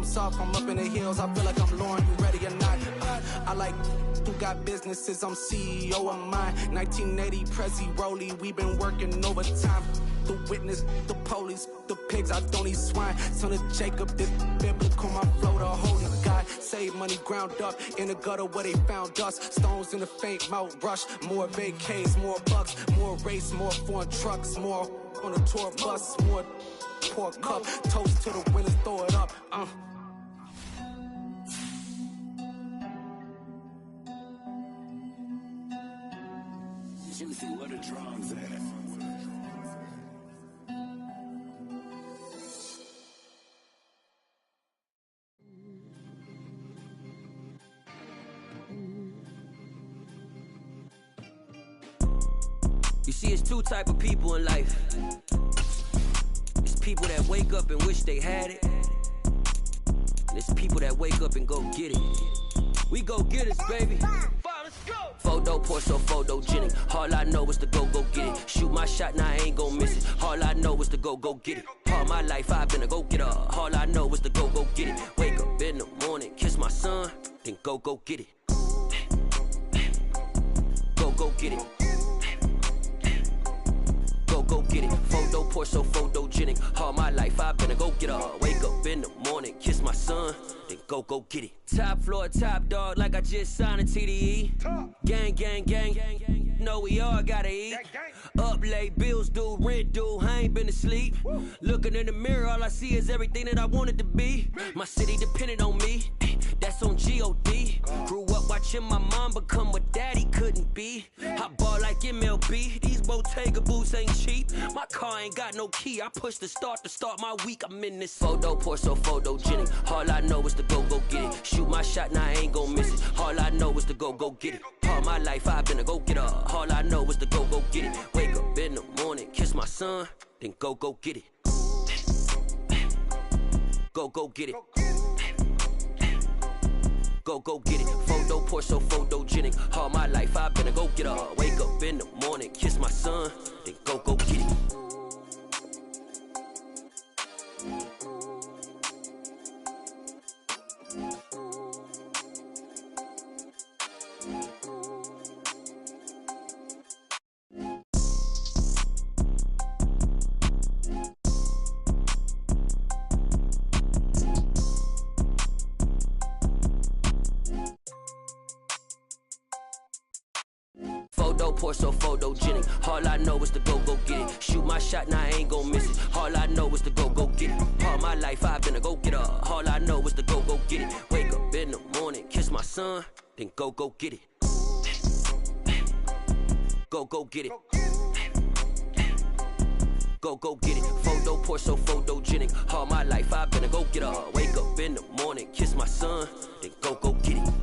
I'm soft, I'm up in the hills. I feel like I'm Lauren, you ready or not? I like who got businesses, I'm CEO of mine. 1980 Prezi Rolly, we been working overtime. The witness, the police, the pigs, I don't eat swine. Son of Jacob, this biblical, my flow, the holy God. Save money ground up in the gutter where they found us. Stones in the faint mouth rush. More vacays, more bucks, more race, more foreign trucks, more on a tour bus, more pour cup. Toast to the winners, throw it up. Juicy, where the drums at? You see, it's two type of people in life. It's people that wake up and wish they had it, and it's people that wake up and go get it. We go get it, baby. Photo, Porsche, photogenic. All I know is to go get it. Shoot my shot, now I ain't gon' miss it. All I know is to go get it. All my life I've been a go-getter. All I know is to go get it. Wake up in the morning, kiss my son, then go get it. Go get it. Go get it. Photo, Porsche, photogenic. All my life I've been a go-getter. Wake up in the morning, kiss my son, then go get it. Top floor, top dog, like I just signed a TDE. Gang, gang, gang, gang, gang. Know we all gotta eat. Up late, bills due, rent due, I ain't been asleep. Looking in the mirror, all I see is everything that I wanted to be. My city depended on me, that's on G.O.D. Grew up watching my mom become what daddy couldn't be. I ball like MLB, these Bottega boots ain't cheap. My car ain't got no key, I push the start to start my week. I'm in this photo, Porsche, photogenic. All I know is to go get it. Shoot my shot, now I ain't gon' miss it. All I know is to go get it. All my life I've been a go-getter. All I know is to go get it. Wake up in the morning, kiss my son, then go get it. Go get it. Go get it. Photo, Porsche, photogenic. All my life I've been a go-getter. Wake up in the morning, kiss my son, then go get it. Porsche, photogenic. All I know is to go get it. Shoot my shot, now I ain't gon' miss it. All I know is to go get it. All my life I've been a go-getter. All I know is to go get it. Wake up in the morning, kiss my son, then go get it. Go get it. Go get it. Photo, Porsche, photogenic. All my life I've been a go-getter. Wake up in the morning, kiss my son, then go get it.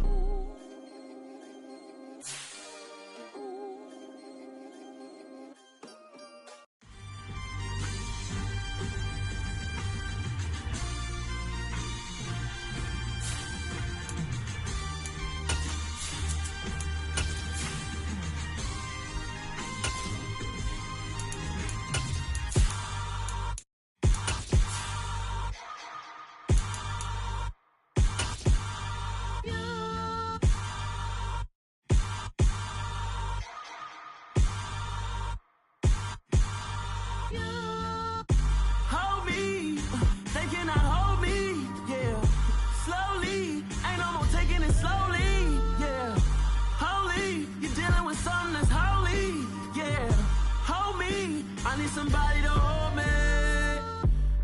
Somebody to hold me.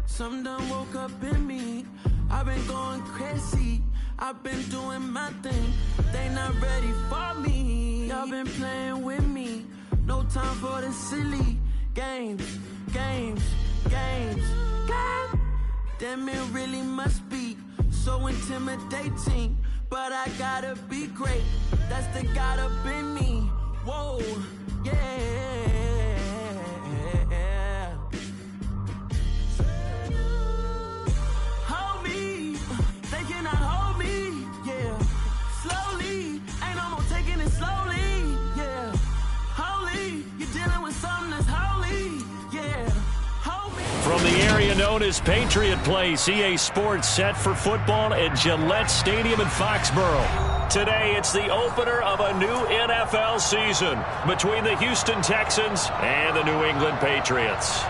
Some done woke up in me. I've been going crazy. I've been doing my thing. They not ready for me. Y'all been playing with me. No time for the silly games. Damn, it really must be so intimidating. But I gotta be great. That's the God up in me. Whoa, yeah. From the area known as Patriot Place, EA Sports set for football at Gillette Stadium in Foxborough. Today, it's the opener of a new NFL season between the Houston Texans and the New England Patriots.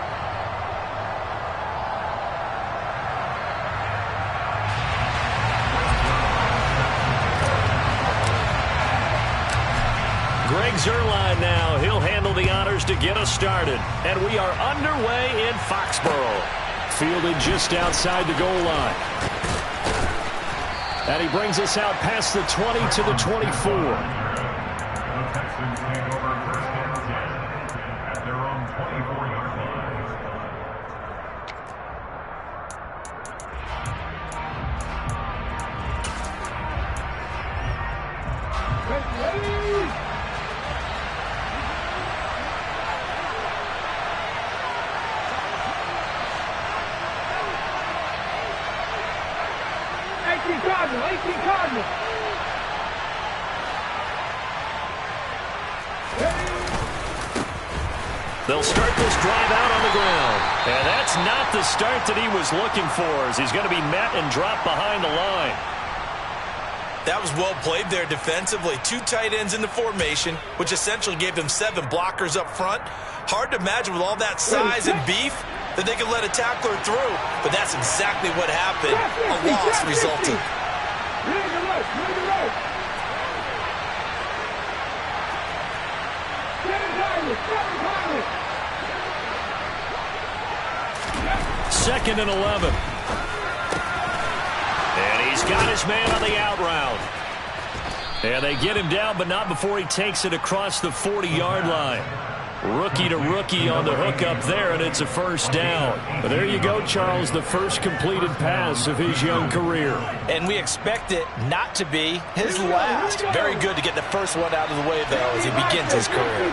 Greg Zuerlein now. He'll handle the honors to get us started. And we are underway in Foxborough. Fielded just outside the goal line. And he brings us out past the 20 to the 24. They'll start this drive out on the ground. And that's not the start that he was looking for, as he's going to be met and dropped behind the line. That was well played there defensively. 2 tight ends in the formation, which essentially gave them 7 blockers up front. Hard to imagine with all that size and beef that they could let a tackler through. But that's exactly what happened. A loss resulted. Second and 11. And he's got his man on the out route. And they get him down, but not before he takes it across the 40-yard line. Rookie to rookie on the hook up there, and it's a first down. But there you go, Charles, the first completed pass of his young career. And we expect it not to be his last. Very good to get the first one out of the way, though, as he begins his career.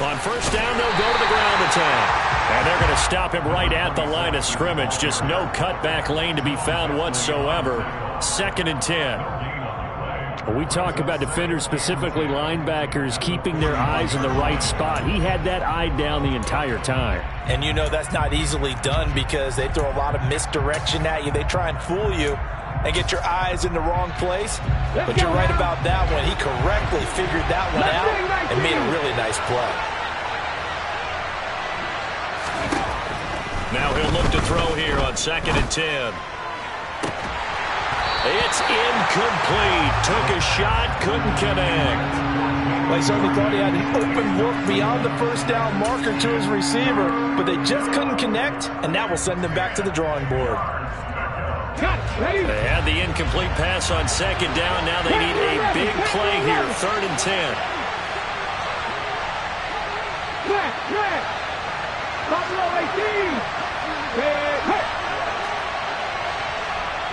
On first down, they'll go to the ground attack. And they're going to stop him right at the line of scrimmage. Just no cutback lane to be found whatsoever. 2nd and 10. We talk about defenders, specifically linebackers, keeping their eyes in the right spot. He had that eye down the entire time. And you know that's not easily done because they throw a lot of misdirection at you. They try and fool you and get your eyes in the wrong place. But you're right about that one. He correctly figured that one out and made a really nice play. Now he'll look to throw here on 2nd and 10. It's incomplete. Took a shot, couldn't connect. Well, he certainly thought he had an open look beyond the first down marker to his receiver, but they just couldn't connect, and that will send them back to the drawing board. They had the incomplete pass on 2nd down. Now they need a big play here, 3rd and 10.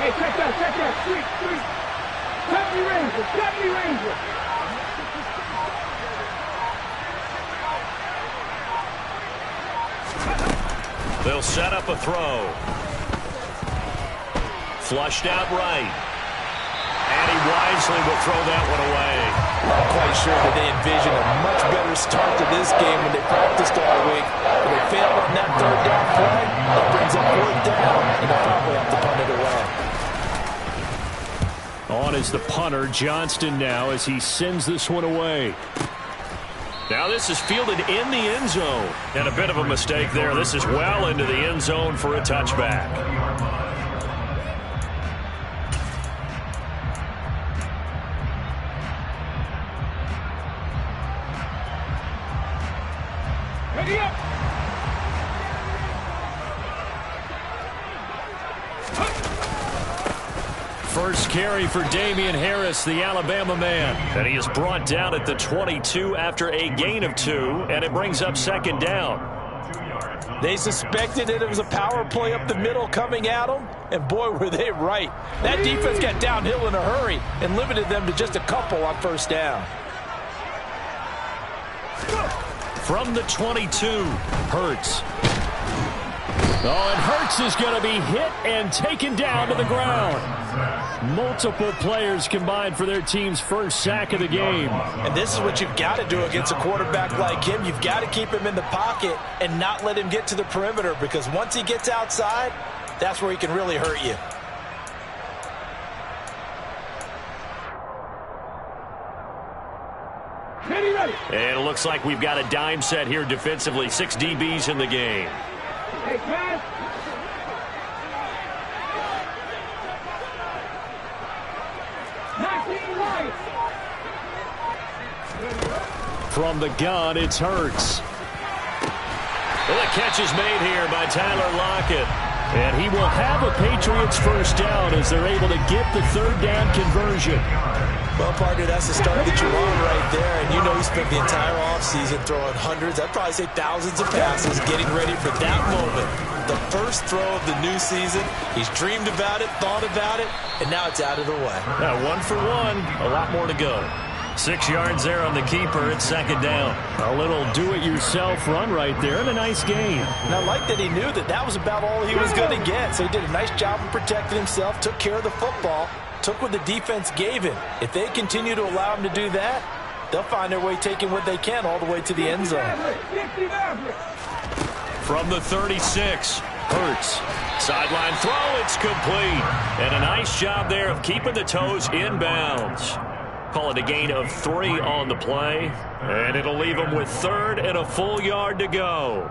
Hey, check that, sweet. Deputy Ranger. They'll set up a throw. Flushed out right. And he wisely will throw that one away. I'm quite sure that they envisioned a much better start to this game when they practiced all week. When they failed on that 3rd down play, that brings up 4th down, and they'll probably have to punt it away. On is the punter, Johnston now, as he sends this one away. Now this is fielded in the end zone. And a bit of a mistake there. This is well into the end zone for a touchback. Ready up. First carry for Damian Harris, the Alabama man. And he is brought down at the 22 after a gain of 2, and it brings up 2nd down. They suspected that it was a power play up the middle coming at them, and boy, were they right. That defense got downhill in a hurry and limited them to just a couple on 1st down. From the 22, Hurts. Oh, and Hurts is going to be hit and taken down to the ground. Multiple players combined for their team's first sack of the game. And this is what you've got to do against a quarterback like him. You've got to keep him in the pocket and not let him get to the perimeter, because once he gets outside, that's where he can really hurt you. And it looks like we've got a dime set here defensively. 6 DBs in the game. Hey, guys. From the gun, it's Hurts. Well, the catch is made here by Tyler Lockett. And he will have a Patriots first down as they're able to get the third down conversion. Well, partner, that's the start that you want right there. And you know he spent the entire offseason throwing hundreds, I'd probably say thousands of passes, getting ready for that moment. The first throw of the new season. He's dreamed about it, thought about it, and now it's out of the way. Now, 1 for 1, a lot more to go. 6 yards there on the keeper. It's second down. A little do-it-yourself run right there and a nice gain. And I like that he knew that that was about all he was going to get. So he did a nice job of protecting himself, took care of the football, took what the defense gave him. If they continue to allow him to do that, they'll find their way taking what they can all the way to the end zone. From the 36, Hurts. Sideline throw, it's complete. And a nice job there of keeping the toes inbounds. Call it a gain of 3 on the play. And it'll leave them with third and a full yard to go.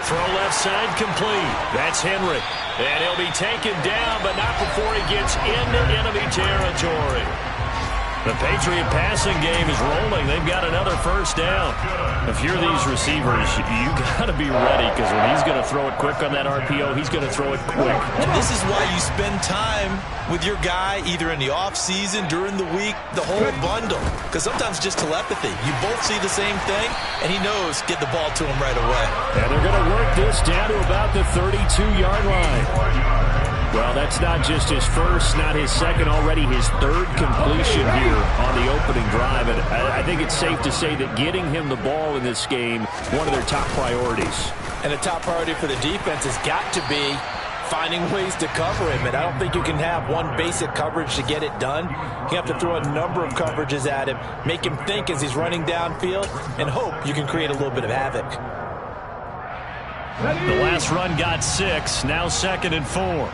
Throw left side complete. That's Henry. And he'll be taken down, but not before he gets into enemy territory. The Patriot passing game is rolling. They've got another first down. If you're these receivers, you got to be ready, because when he's going to throw it quick on that RPO, he's going to throw it quick. And this is why you spend time with your guy either in the offseason, during the week, the whole bundle. Because sometimes just telepathy. You both see the same thing, and he knows get the ball to him right away. And they're going to work this down to about the 32-yard line. Well, that's not just his first, not his second, already his third completion here on the opening drive. And I think it's safe to say that getting him the ball in this game, one of their top priorities. And a top priority for the defense has got to be finding ways to cover him. And I don't think you can have one basic coverage to get it done. You have to throw a number of coverages at him, make him think as he's running downfield, and hope you can create a little bit of havoc. The last run got 6, now 2nd and 4.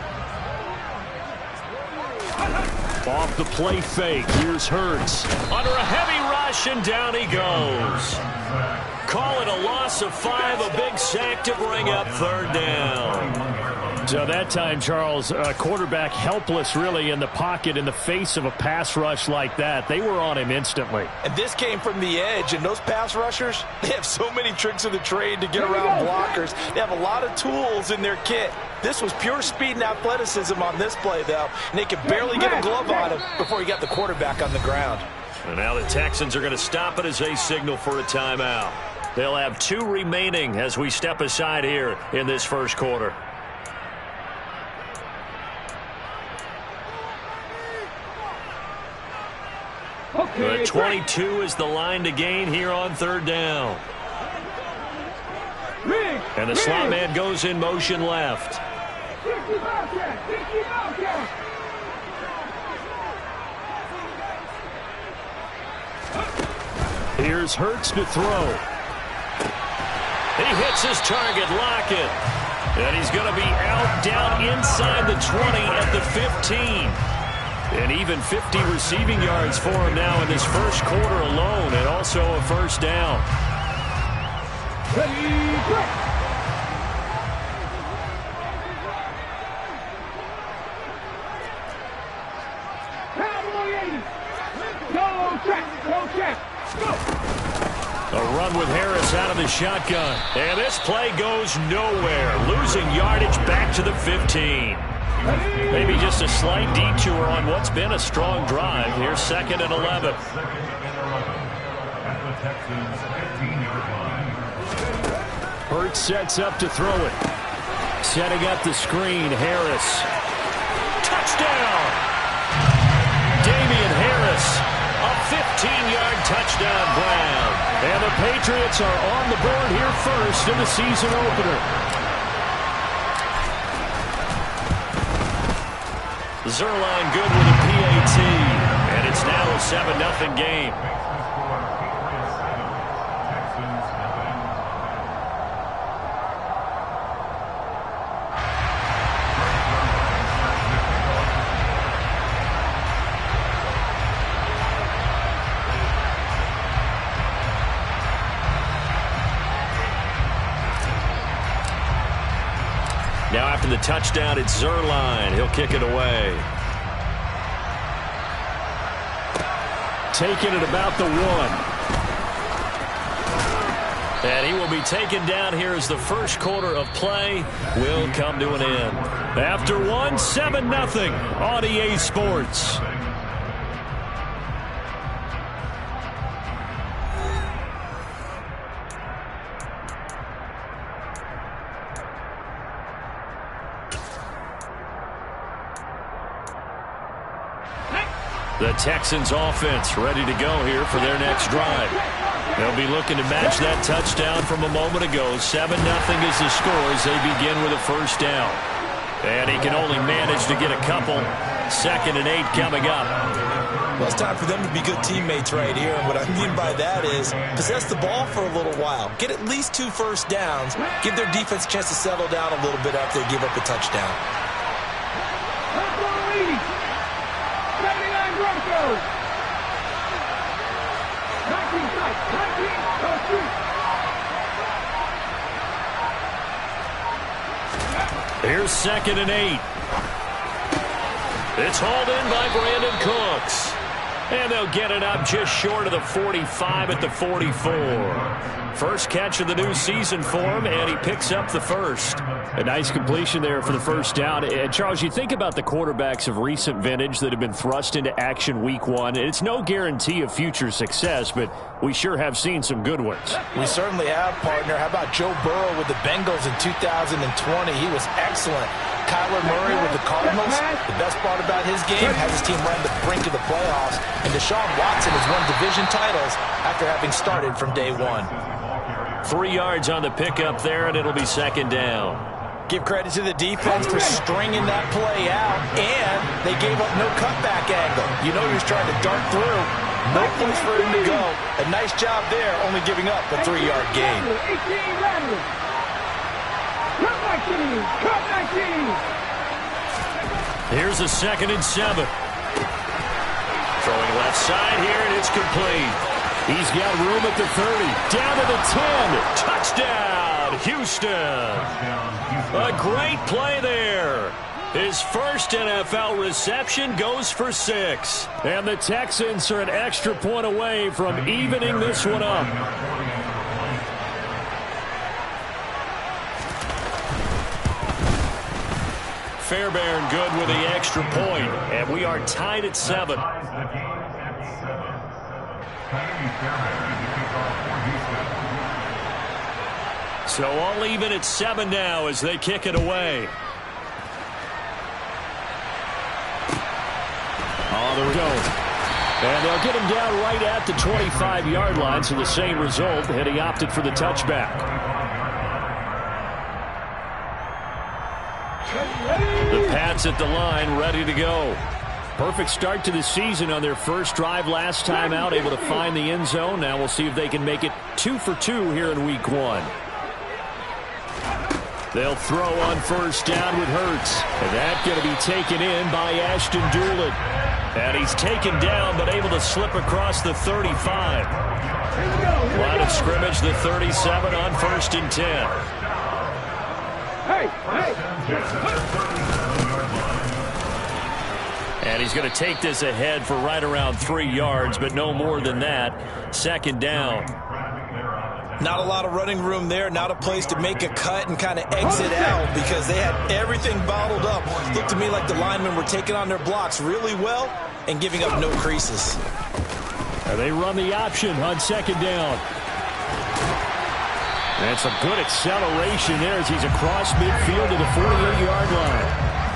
Off the play fake, here's Hurts. Under a heavy rush, and down he goes. Call it a loss of 5, a big sack to bring up third down. So that time, Charles, quarterback helpless really in the pocket in the face of a pass rush like that. They were on him instantly. And this came from the edge, and those pass rushers, they have so many tricks of the trade to get around blockers. They have a lot of tools in their kit. This was pure speed and athleticism on this play, though, and they could barely get a glove on him before he got the quarterback on the ground. And now the Texans are going to stop it as they signal for a timeout. They'll have 2 remaining as we step aside here in this first quarter. The 22 is the line to gain here on third down. And the slot man goes in motion left. Here's Hurts to throw. He hits his target, Lockett. And he's going to be out down inside the 20 at the 15. And even 50 receiving yards for him now in this first quarter alone, and also a first down. A run with Harris out of the shotgun. And this play goes nowhere. Losing yardage back to the 15. Maybe just a slight detour on what's been a strong drive. Here's 2nd and 11. Hurts sets up to throw it. Setting up the screen, Harris. Touchdown! Damian Harris, a 15-yard touchdown Brown. And the Patriots are on the board here first in the season opener. Zerline good with a PAT, and it's now a 7-0 game. Now after the touchdown, it's Zerline. He'll kick it away. Taking it about the 1. And he will be taken down here as the first quarter of play will come to an end. After 1, 7-0 on EA Sports. The Texans offense ready to go here for their next drive. They'll be looking to match that touchdown from a moment ago. 7-0 is the score as they begin with a first down. And he can only manage to get a couple. 2nd and 8 coming up. Well, it's time for them to be good teammates right here. And what I mean by that is possess the ball for a little while. Get at least 2 first downs. Give their defense a chance to settle down a little bit after they give up a touchdown. Here's 2nd and 8. It's hauled in by Brandon Cooks. And they'll get it up just short of the 45 at the 44. First catch of the new season for him, and he picks up the first. A nice completion there for the first down. And Charles, you think about the quarterbacks of recent vintage that have been thrust into action week 1. It's no guarantee of future success, but we sure have seen some good ones. We certainly have, partner. How about Joe Burrow with the Bengals in 2020? He was excellent. Kyler Murray with the Cardinals. The best part about his game has his team run the brink of the playoffs. And Deshaun Watson has won division titles after having started from day 1. 3 yards on the pickup there, and it'll be 2nd down. Give credit to the defense for stringing that play out, and they gave up no cutback angle. You know he was trying to dart through. No place for him to go. A nice job there, only giving up a 3-yard gain. Here's a 2nd and 7. Throwing left side here, and it's complete. He's got room at the 30. Down to the 10. Touchdown, Houston. A great play there. His first NFL reception goes for 6. And the Texans are an extra point away from evening this one up. Fairbairn good with the extra point, and we are tied at 7. So all even at 7 now as they kick it away. Oh, there we go. And they'll get him down right at the 25-yard line, so the same result, and he opted for the touchback. The Pats at the line, ready to go. Perfect start to the season on their first drive last time out, able to find the end zone. Now we'll see if they can make it 2 for 2 here in week 1. They'll throw on first down with Hurts. And that's going to be taken in by Ashton Dulin. And he's taken down, but able to slip across the 35. Line of scrimmage, the 37 on 1st and 10. And he's going to take this ahead for right around 3 yards, but no more than that. 2nd down. Not a lot of running room there, not a place to make a cut and kind of exit out because they had everything bottled up. Looked to me like the linemen were taking on their blocks really well and giving up no creases. And they run the option on 2nd down. And some good acceleration there as he's across midfield to the 48-yard line.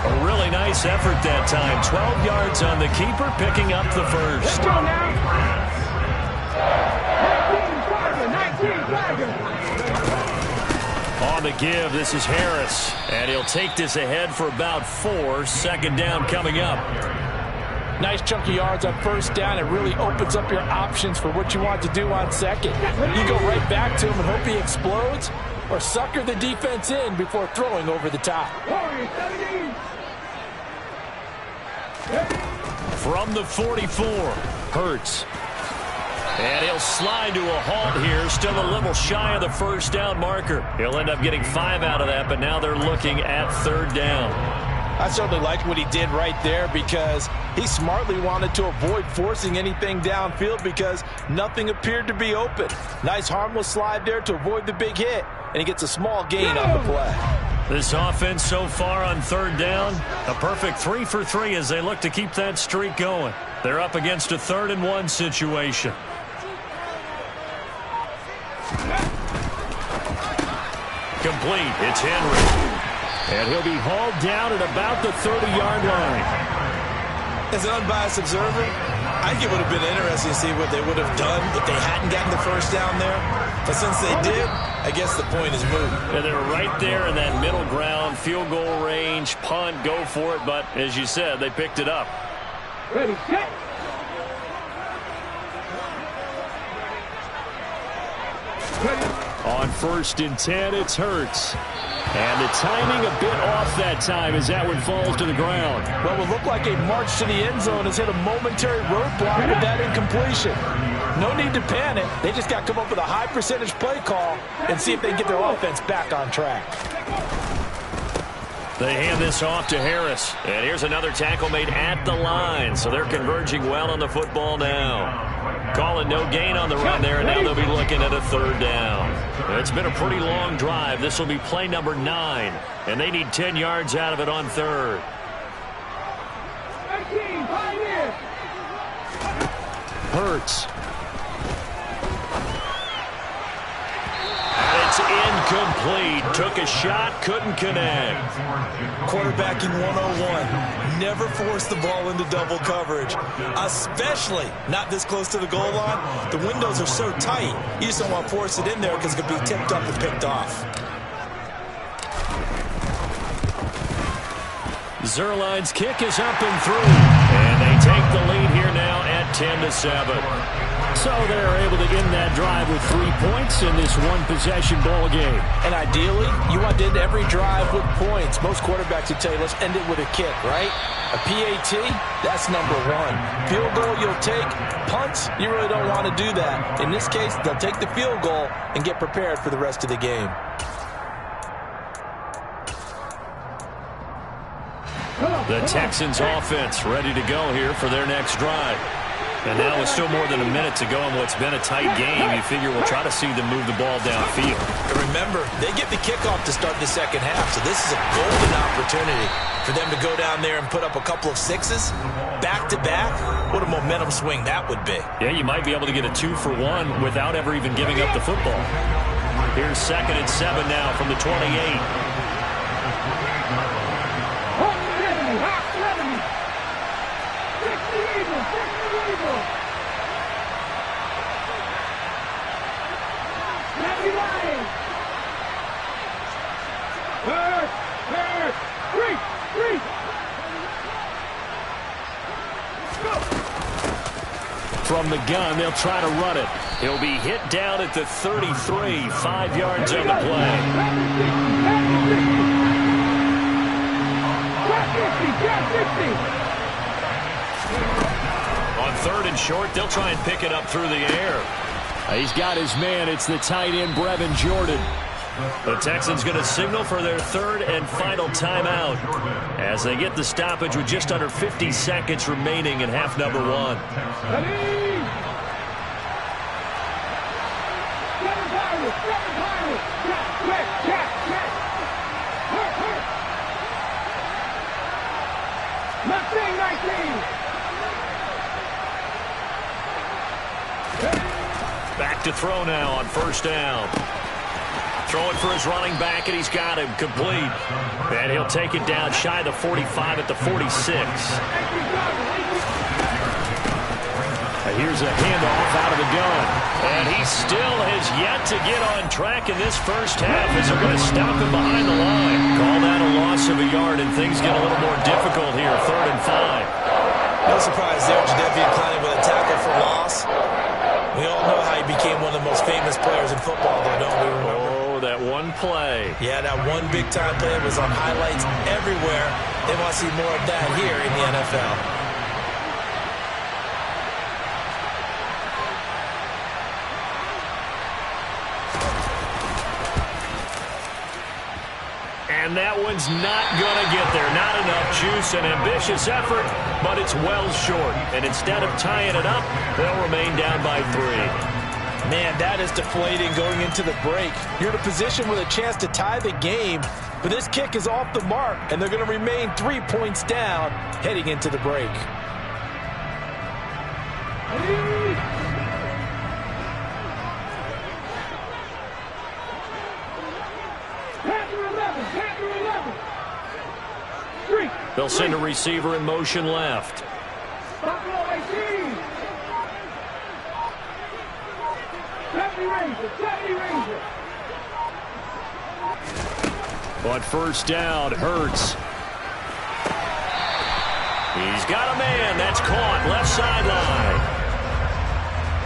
A really nice effort that time. 12 yards on the keeper, picking up the first. Let's go now. 19 Tiger. On the give, this is Harris. And he'll take this ahead for about 4. Second down coming up. Nice chunk of yards on first down. It really opens up your options for what you want to do on second. You go right back to him and hope he explodes, or sucker the defense in before throwing over the top. From the 44, Hurts. And he'll slide to a halt here, still a little shy of the first down marker. He'll end up getting 5 out of that, but now they're looking at third down. I certainly liked what he did right there because he smartly wanted to avoid forcing anything downfield because nothing appeared to be open. Nice harmless slide there to avoid the big hit, and he gets a small gain on the play. This offense so far on third down, a perfect 3 for 3 as they look to keep that streak going. They're up against a 3rd and 1 situation. Complete. It's Henry. And he'll be hauled down at about the 30-yard line. As an unbiased observer, I think it would have been interesting to see what they would have done if they hadn't gotten the first down there. But since they did, I guess the point is moot. And they're right there in that middle ground, field goal range, punt, go for it. But as you said, they picked it up. Ready, set. On 1st and 10, it's Hurts. And the timing a bit off that time as that one falls to the ground. What would look like a march to the end zone has hit a momentary roadblock with that incompletion. No need to panic. They just got to come up with a high percentage play call and see if they can get their offense back on track. They hand this off to Harris. And here's another tackle made at the line. So they're converging well on the football now. Calling no gain on the run there, and now they'll be looking at a 3rd down. It's been a pretty long drive. This will be play number 9, and they need 10 yards out of it on 3rd. Hurts. And it's incomplete. Took a shot, couldn't connect. Quarterbacking 101. Never force the ball into double coverage, especially not this close to the goal line. The windows are so tight, you just don't want to force it in there because it could be tipped up and picked off. Zerline's kick is up and through, and they take the lead here now at 10-7. So they're able to end that drive with 3 points in this one-possession ball game. And ideally, you want to end every drive with points. Most quarterbacks would tell you, let's end it with a kick, right? A PAT, that's number 1. Field goal you'll take. Punts, you really don't want to do that. In this case, they'll take the field goal and get prepared for the rest of the game. The Texans offense ready to go here for their next drive. And now with still more than a minute to go in what's been a tight game, you figure we'll try to see them move the ball downfield. And remember, they get the kickoff to start the second half, so this is a golden opportunity for them to go down there and put up a couple of 6s back-to-back. What a momentum swing that would be. Yeah, you might be able to get a 2-for-1 without ever even giving up the football. Here's 2nd and 7 now from the 28. From the gun, they'll try to run it. He'll be hit down at the 33, 5 yards on the play. On 3rd and short, they'll try and pick it up through the air. He's got his man. It's the tight end, Brevin Jordan. The Texans going to signal for their 3rd and final timeout as they get the stoppage with just under 50 seconds remaining in half number 1. Back to throw now on 1st down. Throwing for his running back, and he's got him complete. And he'll take it down shy of the 45 at the 46. Here's a handoff out of the gun. And he still has yet to get on track in this first half as they're going to stop him behind the line. Call that a loss of a yard, and things get a little more difficult here, 3rd and 5. No surprise there, Jadeveon Clowney with a tackle for loss. We all know how he became one of the most famous players in football, though, don't we remember? Oh, that one play. Yeah, that one big-time play was on highlights everywhere. They want to see more of that here in the NFL. And that one's not going to get there. Not enough juice, an ambitious effort, but it's well short. And instead of tying it up, they'll remain down by 3. Man, that is deflating going into the break. You're in a position with a chance to tie the game, but this kick is off the mark, and they're going to remain 3 points down heading into the break. They'll send a receiver in motion left. But first down, Hurts. He's got a man. That's caught. Left sideline.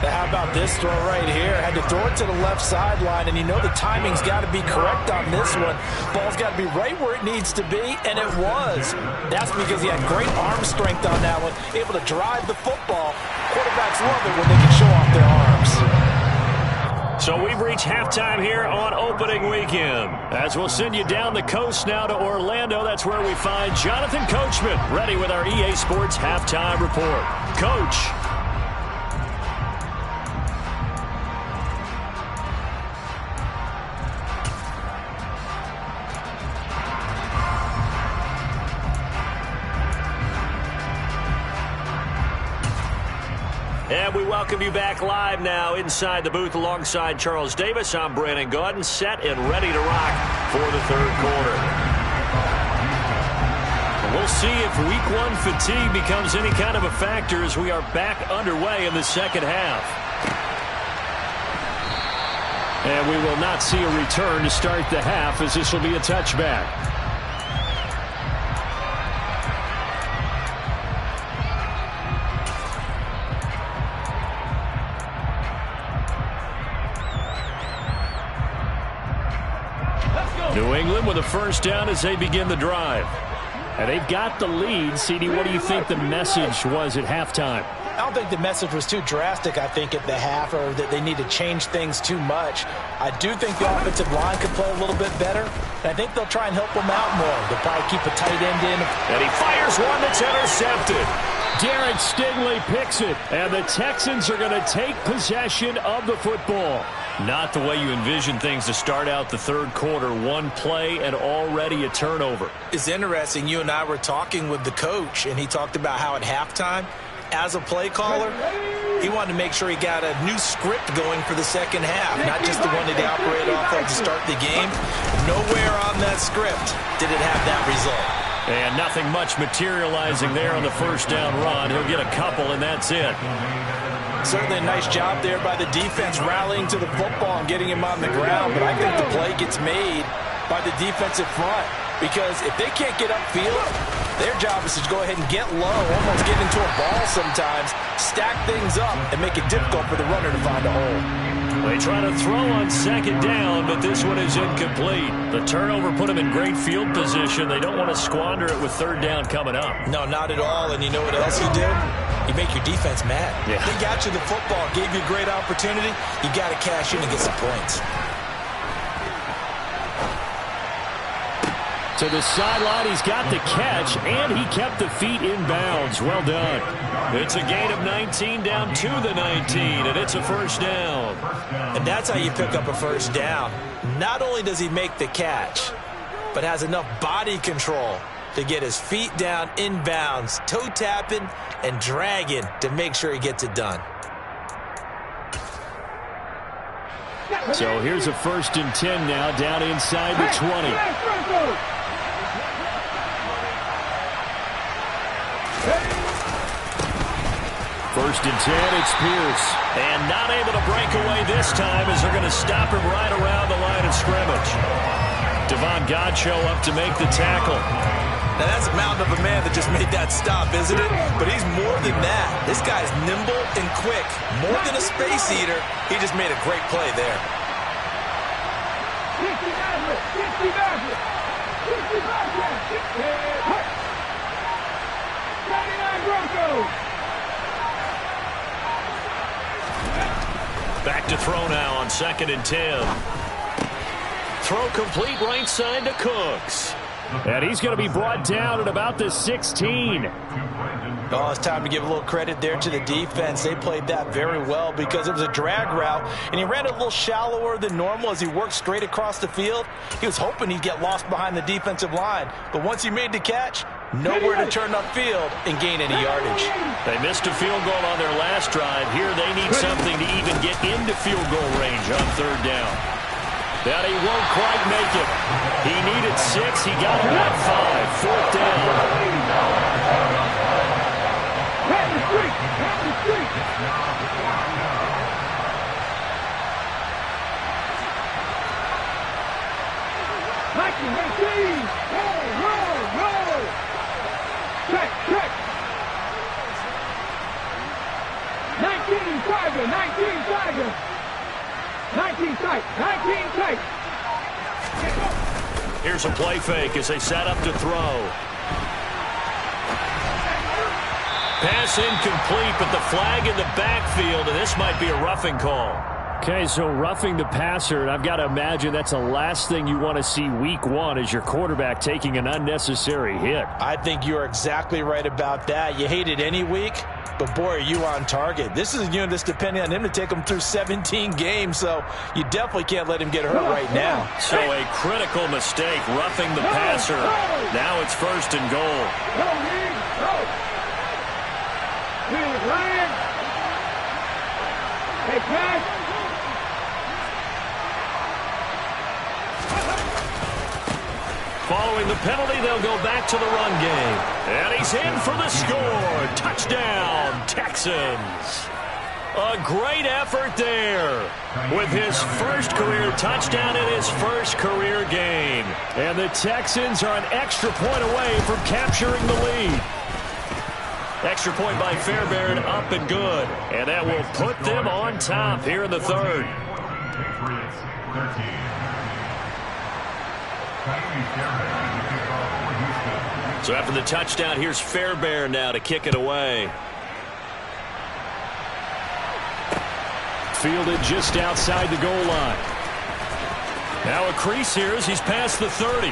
How about this throw right here? Had to throw it to the left sideline, and you know the timing's got to be correct on this one. Ball's got to be right where it needs to be, and it was. That's because he had great arm strength on that one, able to drive the football. Quarterbacks love it when they can show off their arms. So we've reached halftime here on opening weekend. As we'll send you down the coast now to Orlando, that's where we find Jonathan Coachman, ready with our EA Sports Halftime Report. Coach. And we welcome you back live now inside the booth alongside Charles Davis. I'm Brandon Gaudin, set and ready to rock for the 3rd quarter. And we'll see if week 1 fatigue becomes any kind of a factor as we are back underway in the 2nd half. And we will not see a return to start the half as this will be a touchback. New England with a first down as they begin the drive. And they've got the lead. CD, what do you think the message was at halftime? I don't think the message was too drastic, I think, at the half, or that they need to change things too much. I do think the offensive line could play a little bit better, and I think they'll try and help them out more. They'll probably keep a tight end in. And he fires one that's intercepted. Derek Stingley picks it, and the Texans are going to take possession of the football. Not the way you envision things to start out the 3rd quarter. One play and already a turnover. It's interesting. You and I were talking with the coach, and he talked about how at halftime, as a play caller, he wanted to make sure he got a new script going for the 2nd half, not just the one that he operated off of to start the game. Nowhere on that script did it have that result. And nothing much materializing there on the first down run. He'll get a couple, and that's it. Certainly a nice job there by the defense rallying to the football and getting him on the ground, but I think the play gets made by the defensive front because if they can't get upfield, their job is to go ahead and get low, almost get into a ball sometimes, stack things up, and make it difficult for the runner to find a hole. They try to throw on 2nd down, but this one is incomplete. The turnover put them in great field position. They don't want to squander it with 3rd down coming up. No, not at all. And you know what else you do? You make your defense mad. Yeah. They got you the football, gave you a great opportunity. You got to cash in and get some points. To the sideline, he's got the catch, and he kept the feet in bounds. Well done. It's a gain of 19 down to the 19, and it's a first down. And that's how you pick up a first down. Not only does he make the catch, but has enough body control to get his feet down in bounds, toe tapping and dragging to make sure he gets it done. So here's a 1st and 10 now, down inside the 20. First and 10, it's Pierce. And not able to break away this time as they're going to stop him right around the line of scrimmage. Devon Godchaux up to make the tackle. Now that's a mountain of a man that just made that stop, isn't it? But he's more than that. This guy's nimble and quick. More than a space eater. He just made a great play there. 99 Broncos. Back to throw now on 2nd and 10. Throw complete right side to Cooks. And he's going to be brought down at about the 16. Oh, it's time to give a little credit there to the defense. They played that very well because it was a drag route, and he ran it a little shallower than normal as he worked straight across the field. He was hoping he'd get lost behind the defensive line, but once he made the catch, nowhere to turn upfield and gain any yardage. They missed a field goal on their last drive. Here they need something to even get into field goal range on 3rd down. That he won't quite make it. He needed 6. He got about 5. 4th down. Check. 19 Tiger. 19 tight. Here's a play fake as they set up to throw. Pass incomplete, but the flag in the backfield, and this might be a roughing call. Okay, so roughing the passer, and I've got to imagine that's the last thing you want to see week 1 is your quarterback taking an unnecessary hit. I think you're exactly right about that. You hate it any week, but boy, are you on target. This is a unit that's depending on him to take him through 17 games, so you definitely can't let him get hurt right now. So a critical mistake, roughing the passer. Now it's 1st and goal. Hey, pass. Following the penalty, they'll go back to the run game. And he's in for the score. Touchdown, Texans. A great effort there with his first career touchdown in his first career game. And the Texans are an extra point away from capturing the lead. Extra point by Fairbairn, up and good. And that will put them on top here in the 3rd. So after the touchdown, here's Fairbairn now to kick it away. Fielded just outside the goal line. Now a crease here as he's past the 30.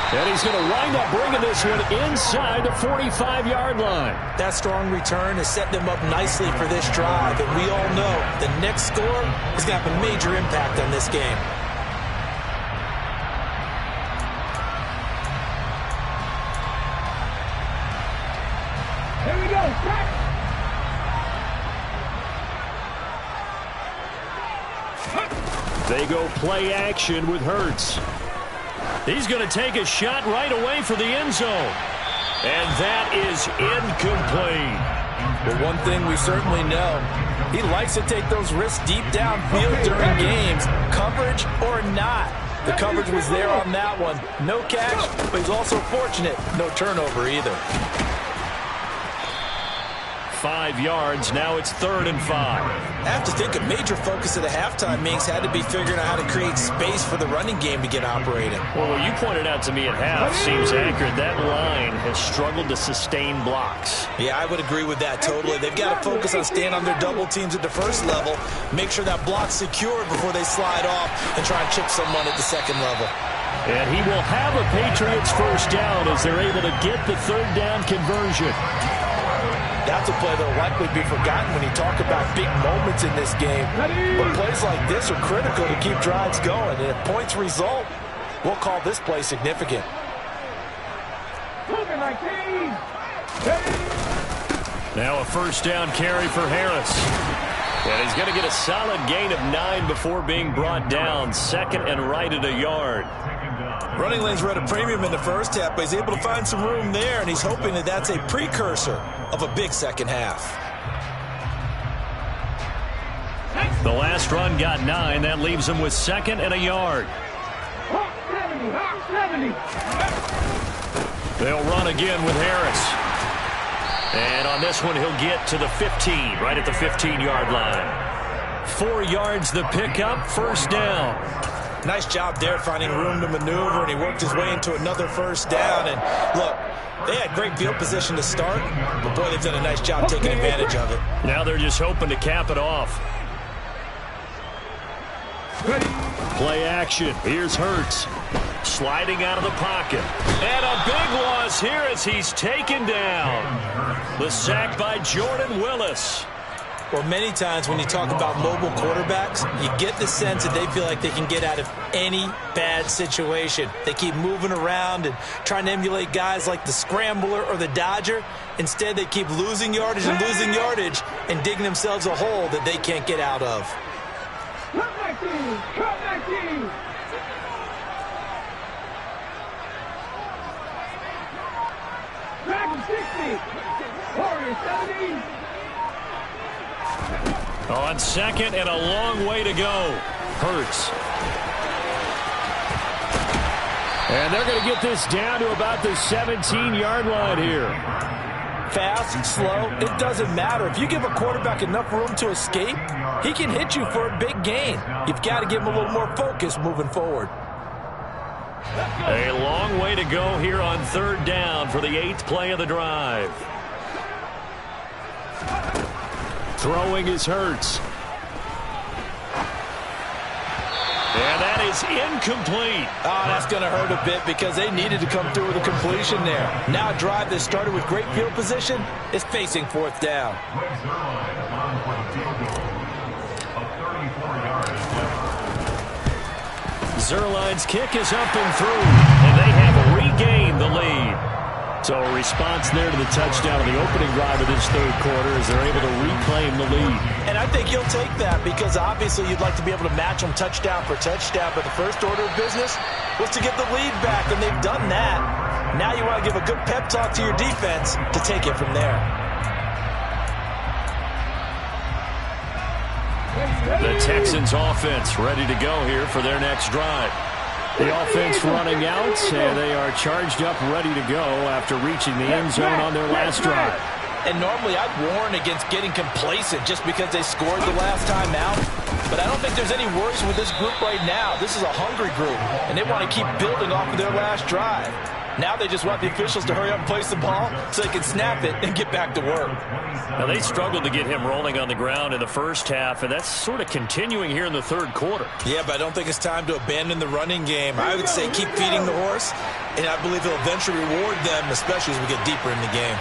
And he's going to wind up bringing this one inside the 45-yard line. That strong return has set them up nicely for this drive, and we all know the next score is going to have a major impact on this game. Here we go, check. They go play action with Hurts. He's going to take a shot right away for the end zone. And that is incomplete. Well, one thing we certainly know, he likes to take those risks deep downfield during games, coverage or not. The coverage was there on that one. No catch, but he's also fortunate. No turnover either. 5 yards. Now it's 3rd and 5. I have to think a major focus of the halftime meetings had to be figuring out how to create space for the running game to get operating. Well, what you pointed out to me at half seems accurate. That line has struggled to sustain blocks. Yeah, I would agree with that totally. They've got to focus on staying on their double teams at the first level, make sure that block's secured before they slide off and try and chip someone at the second level. And he will have a Patriots first down as they're able to get the 3rd down conversion. That's a play that will likely be forgotten when you talk about big moments in this game. But plays like this are critical to keep drives going. And if points result, we'll call this play significant. Now a 1st down carry for Harris. And he's going to get a solid gain of 9 before being brought down. Second and right at a yard. Running lanes were at a premium in the first half, but he's able to find some room there, and he's hoping that that's a precursor of a big second half. The last run got 9. That leaves him with second and a yard. 70. They'll run again with Harris. And on this one, he'll get to the 15, right at the 15-yard line. 4 yards the pickup, first down. Nice job there finding room to maneuver, and he worked his way into another first down. And look, they had great field position to start, but boy, they've done a nice job taking advantage of it. Now they're just hoping to cap it off. Play action. Here's Hurts. Sliding out of the pocket. And a big loss here as he's taken down. The sack by Jordan Willis. Well, many times when you talk about mobile quarterbacks, you get the sense that they feel like they can get out of any bad situation. They keep moving around and trying to emulate guys like the scrambler or the dodger. Instead, they keep losing yardage and digging themselves a hole that they can't get out of. Come back team. Dragon 60. Warrior 70. On second and a long way to go. Hurts. And they're going to get this down to about the 17-yard line here. Fast, slow, it doesn't matter. If you give a quarterback enough room to escape, he can hit you for a big gain. You've got to give him a little more focus moving forward. A long way to go here on third down for the 8th play of the drive. Throwing is Hurts. And that is incomplete. Oh, that's going to hurt a bit because they needed to come through with a completion there. Now a drive that started with great field position is facing fourth down. Zerline's kick is up and through, and they have regained the lead. So a response there to the touchdown in the opening drive of this third quarter as they're able to reclaim the lead. And I think you'll take that because obviously you'd like to be able to match them touchdown for touchdown, but the first order of business was to get the lead back, and they've done that. Now you want to give a good pep talk to your defense to take it from there. The Texans offense ready to go here for their next drive. The offense running out, and they are charged up, ready to go after reaching the end zone on their last drive. And normally I'd warn against getting complacent just because they scored the last time out. But I don't think there's any worries with this group right now. This is a hungry group, and they want to keep building off of their last drive. Now they just want the officials to hurry up and place the ball so they can snap it and get back to work. Now, they struggled to get him rolling on the ground in the first half, and that's sort of continuing here in the third quarter. Yeah, but I don't think it's time to abandon the running game. I would say keep feeding the horse, and I believe he'll eventually reward them, especially as we get deeper in the game.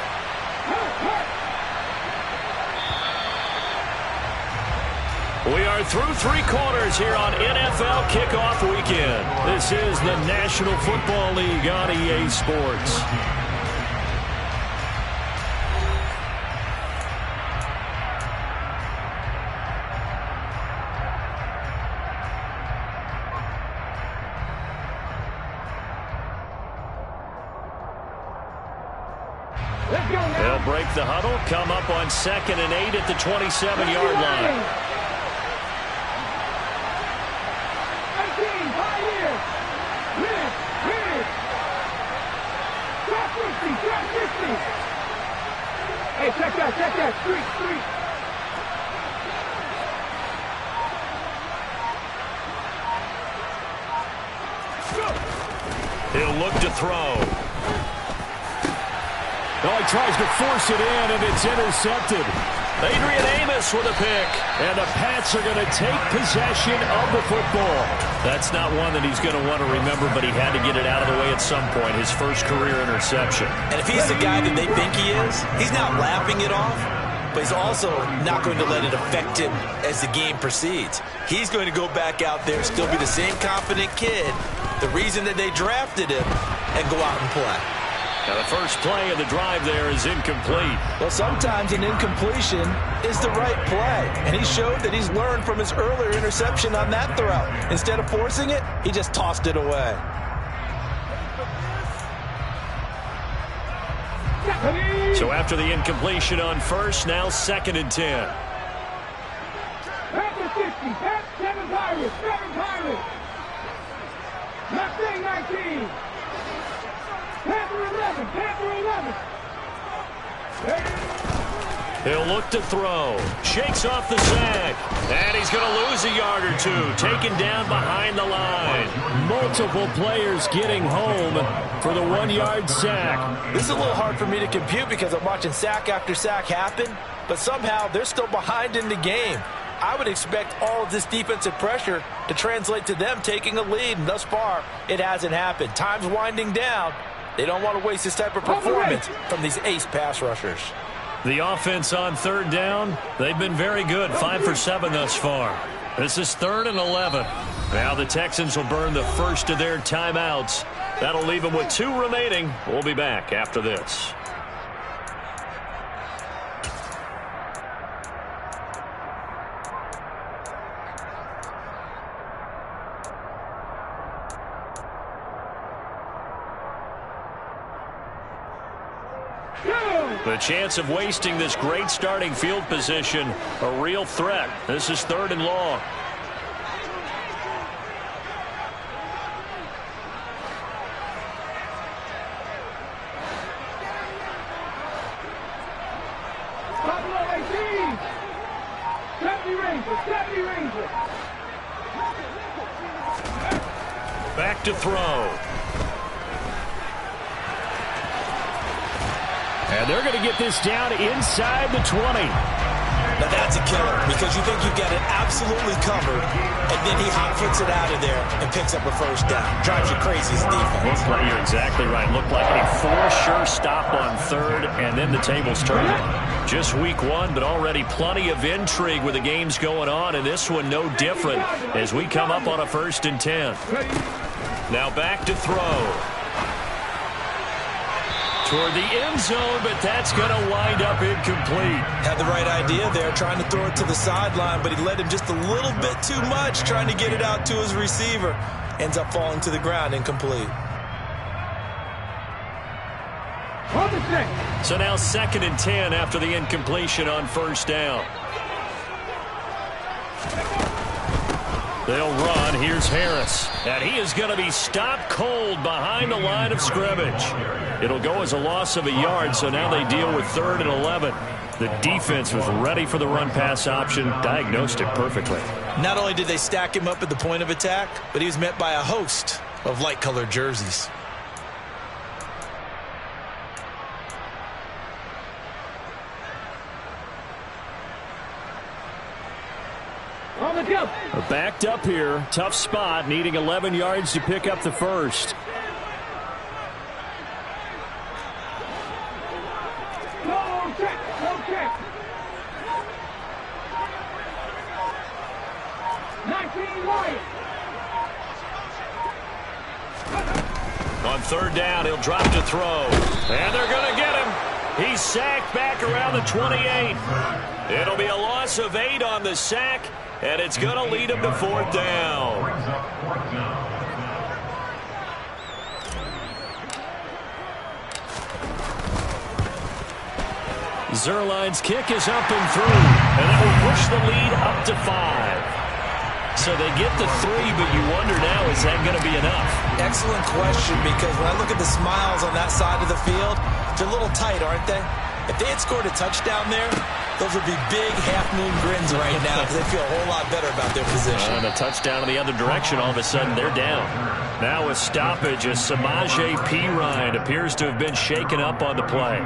We are through 3 quarters here on NFL Kickoff Weekend. This is the National Football League on EA Sports. They'll break the huddle, come up on 2nd and 8 at the 27-yard line. Hey, check that, street. He'll look to throw. Oh, he tries to force it in, and it's intercepted. Adrian Amos with a pick, and the Pats are going to take possession of the football. That's not one that he's going to want to remember, but he had to get it out of the way at some point, his first career interception. And if he's the guy that they think he is, he's not laughing it off, but he's also not going to let it affect him as the game proceeds. He's going to go back out there, still be the same confident kid, the reason that they drafted him, and go out and play. Now the first play of the drive there is incomplete. Well, sometimes an incompletion is the right play, and he showed that he's learned from his earlier interception on that throw. Instead of forcing it, he just tossed it away. So after the incompletion on first, now 2nd and 10. Back to 60. Back 7 Pirates. 7 Pirates. Mustang 19. Panther 11. Panther 11. He'll look to throw. Shakes off the sack. And he's going to lose a yard or two. Taken down behind the line. Multiple players getting home for the 1-yard sack. This is a little hard for me to compute because I'm watching sack after sack happen, but somehow they're still behind in the game. I would expect all of this defensive pressure to translate to them taking a lead, and thus far, it hasn't happened. Time's winding down. They don't want to waste this type of performance from these ace pass rushers. The offense on 3rd down, they've been very good, 5 for 7 thus far. This is 3rd and 11. Now the Texans will burn the first of their timeouts. That'll leave them with 2 remaining. We'll be back after this. The chance of wasting this great starting field position, a real threat. This is 3rd and long. Buffalo 18. 70 Rangers. 70 Rangers. Back to throw. And they're going to get this down inside the 20. Now that's a killer because you think you've got it absolutely covered, and then he hot foots it out of there and picks up a first down. Drives you crazy as defense. You're exactly right. Looked like a for-sure stop on 3rd, and then the tables turned. Just week 1, but already plenty of intrigue with the games going on, and this one no different as we come up on a 1st and 10. Now back to throw. Toward the end zone, but that's going to wind up incomplete. Had the right idea there, trying to throw it to the sideline, but he led him just a little bit too much, trying to get it out to his receiver. Ends up falling to the ground, incomplete. So now 2nd and 10 after the incompletion on 1st down. They'll run. Here's Harris. And he is going to be stopped cold behind the line of scrimmage. It'll go as a loss of a yard, so now they deal with 3rd and 11. The defense was ready for the run-pass option, diagnosed it perfectly. Not only did they stack him up at the point of attack, but he was met by a host of light-colored jerseys. Backed up here, tough spot, needing 11 yards to pick up the first. No check. No check. 19 Wyatt. On 3rd down, he'll drop to throw. And they're going to get him. He's sacked back around the 28. It'll be a loss of 8 on the sack. And it's going to lead him to 4th down. Zerline's kick is up and through. And that will push the lead up to 5. So they get the 3, but you wonder now, is that going to be enough? Excellent question, because when I look at the smiles on that side of the field, they're a little tight, aren't they? If they had scored a touchdown there, those would be big half-moon grins right now because they feel a whole lot better about their position. And a touchdown in the other direction, all of a sudden they're down. Now a stoppage as Samaje Perine appears to have been shaken up on the play.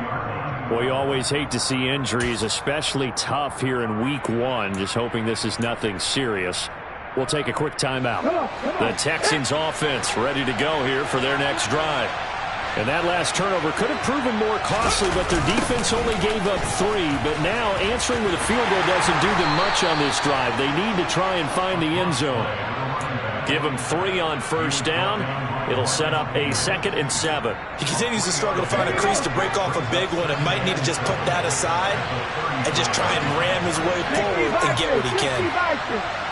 Well, you always hate to see injuries, especially tough here in week 1. Just hoping this is nothing serious. We'll take a quick timeout. The Texans offense ready to go here for their next drive. And that last turnover could have proven more costly, but their defense only gave up 3. But now answering with a field goal doesn't do them much on this drive. They need to try and find the end zone. Give him 3 on first down. It'll set up a 2nd and 7. He continues to struggle to find a crease to break off a big one and might need to just put that aside and just try and ram his way forward and get what he can.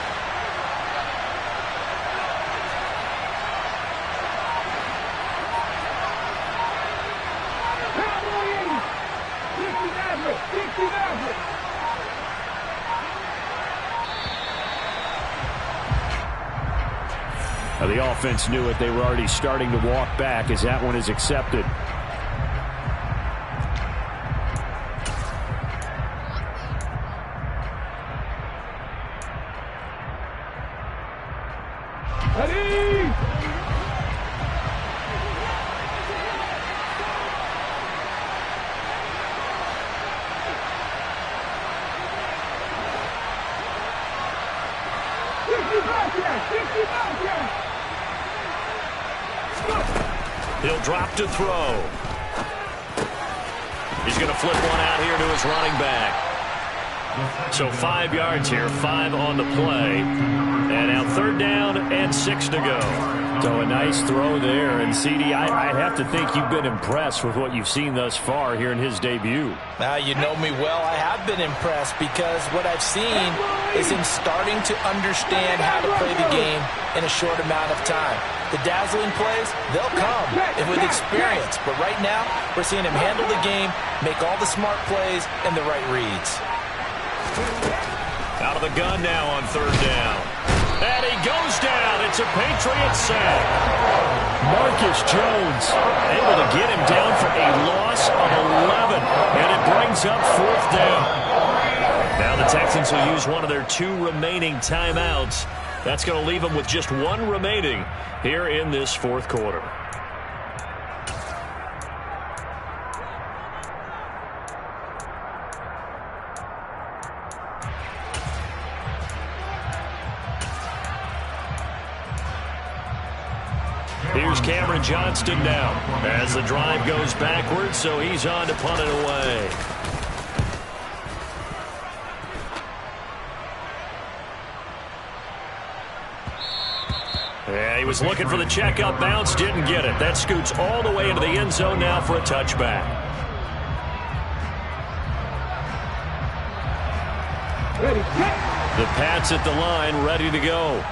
The offense knew it. They were already starting to walk back as that one is accepted. He'll drop to throw. He's going to flip one out here to his running back. So 5 yards here, 5 on the play. And now 3rd down and 6 to go. So a nice throw there. And, CD, I'd have to think you've been impressed with what you've seen thus far here in his debut. Now, you know me well. I have been impressed because what I've seen is him starting to understand how to play the game in a short amount of time. The dazzling plays, they'll come and with experience. But right now, we're seeing him handle the game, make all the smart plays, and the right reads. Out of the gun now on 3rd down. And he goes down. It's a Patriot sack. Marcus Jones able to get him down for a loss of 11. And it brings up 4th down. Now the Texans will use one of their 2 remaining timeouts. That's going to leave them with just 1 remaining here in this 4th quarter. Here's Cameron Johnston now as the drive goes backwards, so he's on to punt it away. Yeah, he was looking for the checkup bounce, didn't get it. That scoots all the way into the end zone now for a touchback. The Pats at the line, ready to go.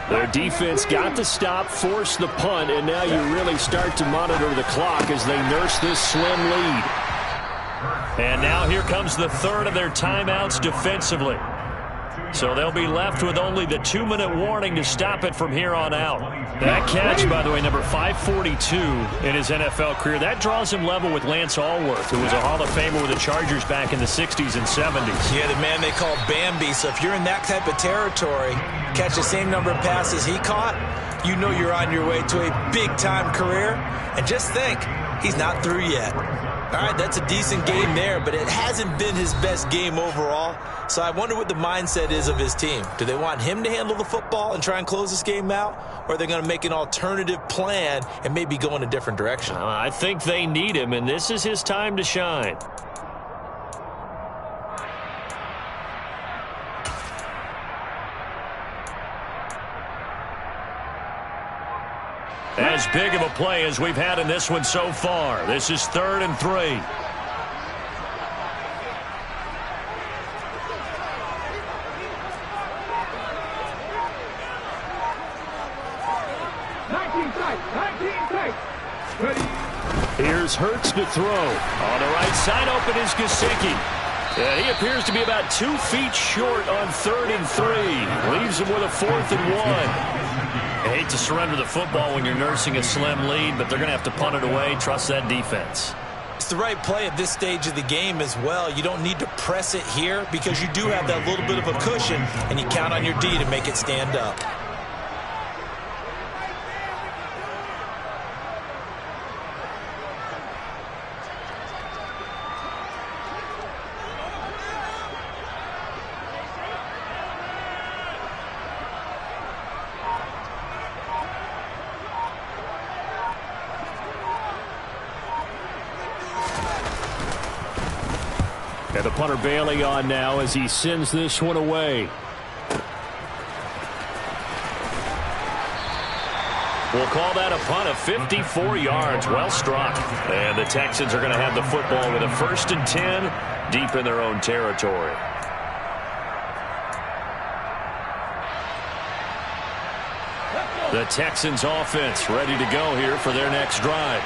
Their defense got the stop, forced the punt, and now you really start to monitor the clock as they nurse this slim lead. And now here comes the 3rd of their timeouts defensively. So they'll be left with only the 2-minute warning to stop it from here on out. That catch, by the way, number 542 in his NFL career, that draws him level with Lance Allworth, who was a Hall of Famer with the Chargers back in the 60s and 70s. Yeah, the man they call Bambi. So if you're in that type of territory, catch the same number of passes he caught, you know you're on your way to a big-time career. And just think, he's not through yet. All right, that's a decent game there, but it hasn't been his best game overall. So I wonder what the mindset is of his team. Do they want him to handle the football and try and close this game out? Or are they going to make an alternative plan and maybe go in a different direction? I think they need him, and this is his time to shine. As big of a play as we've had in this one so far. This is 3rd and 3. Here's Hurts to throw. On the right side, open is Gesicki. He appears to be about 2 feet short on 3rd and 3. Leaves him with a 4th and 1. I hate to surrender the football when you're nursing a slim lead, but they're going to have to punt it away. Trust that defense. It's the right play at this stage of the game as well. You don't need to press it here because you do have that little bit of a cushion, and you count on your D to make it stand up. And the punter Bailey on now as he sends this one away. We'll call that a punt of 54 yards. Well struck. And the Texans are going to have the football with a 1st and 10 deep in their own territory. The Texans offense ready to go here for their next drive.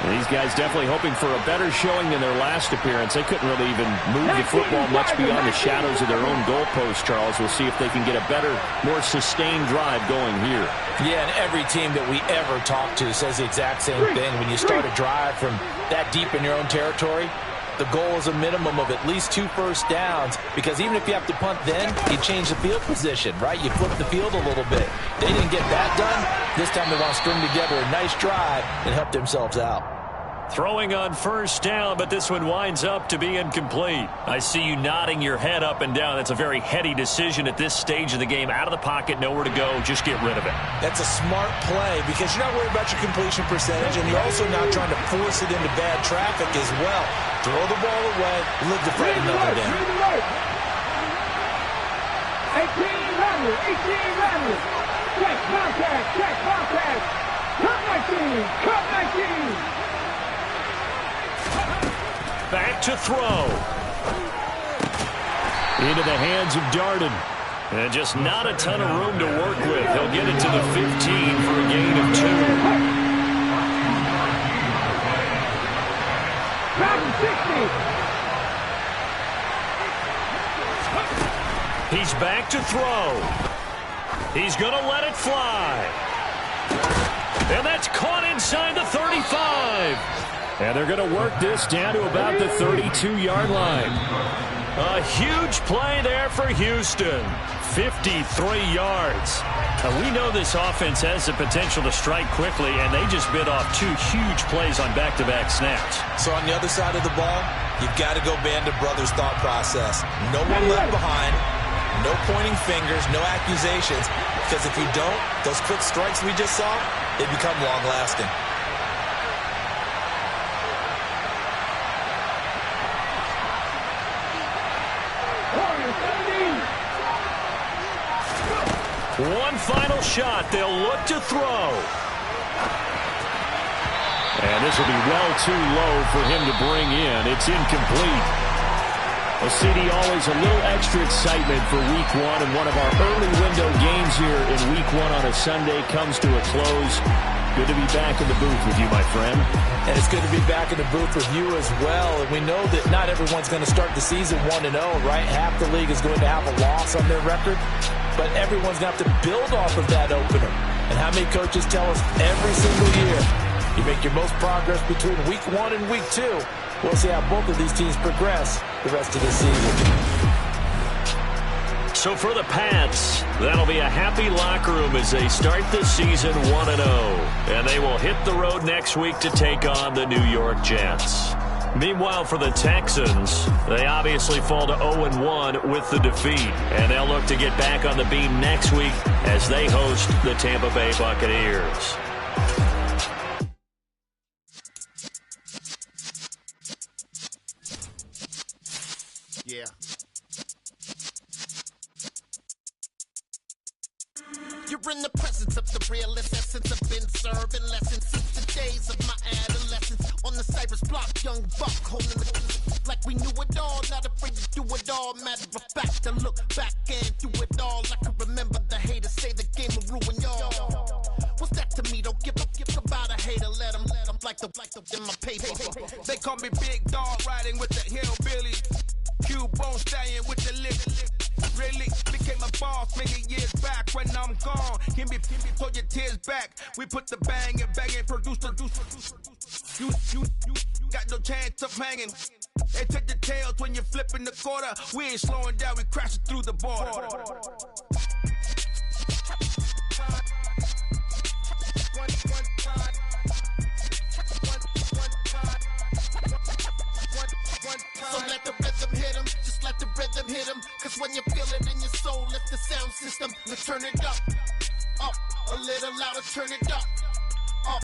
And these guys definitely hoping for a better showing than their last appearance. They couldn't really even move the football much beyond the shadows of their own goalpost, Charles. We'll see if they can get a better, more sustained drive going here. Yeah, and every team that we ever talk to says the exact same thing. When you start a drive from that deep in your own territory, the goal is a minimum of at least 2 first downs, because even if you have to punt then, you change the field position, right? You flip the field a little bit. They didn't get that done. This time they want to string together a nice drive and help themselves out. Throwing on 1st down, but this one winds up to be incomplete. I see you nodding your head up and down. That's a very heady decision at this stage of the game. Out of the pocket, nowhere to go. Just get rid of it. That's a smart play because you're not worried about your completion percentage, and you're also not trying to force it into bad traffic as well. Throw the ball away, live to fight another down. 18 runners. Check contact. Cut 19. Back to throw. Into the hands of Darden. And just not a ton of room to work with. He'll get it to the 15 for a gain of 2. 60. He's back to throw. He's going to let it fly. And that's caught inside the 35. And they're going to work this down to about the 32-yard line. A huge play there for Houston. 53 yards. We know this offense has the potential to strike quickly, and they just bit off 2 huge plays on back-to-back snaps. So on the other side of the ball, you've got to go Band of Brothers thought process. No one left behind. No pointing fingers, no accusations. Because if you don't, those quick strikes we just saw, they become long-lasting. One final shot. They'll look to throw. And this will be well too low for him to bring in. It's incomplete. Well, CD, always a little extra excitement for Week 1, and one of our early window games here in Week 1 on a Sunday comes to a close. Good to be back in the booth with you, my friend. And it's good to be back in the booth with you as well. And we know that not everyone's going to start the season 1-0, right? Half the league is going to have a loss on their record. But everyone's going to have to build off of that opener. And how many coaches tell us every single year, you make your most progress between Week 1 and Week 2. We'll see how both of these teams progress the rest of the season. So for the Pats, that'll be a happy locker room as they start the season 1-0. And they will hit the road next week to take on the New York Jets. Meanwhile, for the Texans, they obviously fall to 0-1 with the defeat. And they'll look to get back on the beam next week as they host the Tampa Bay Buccaneers. Yeah. You're in the presence of the realest essence. I've been serving lessons since the days of my adolescence. On the Cypress block, young buck holding the like we knew it all, not afraid to do it all. Matter of fact, I look back and do it all. I can remember the haters say the game will ruin y'all. What's that to me? Don't give about a hater. Let them like the in my paper. They call me Big Dog, riding with the hillbilly. Cubone stallion with the lip. Really became a boss many years back. When I'm gone, give me pull your tears back. We put the bang and produce. You got no chance of hanging. They take the tails when you're flipping the quarter. We ain't slowing down, we crashing through the border. So let the rhythm hit him, just let the rhythm hit him. Cause when you feel it in your soul, lift the sound system. Now turn it up, a little louder, turn it up.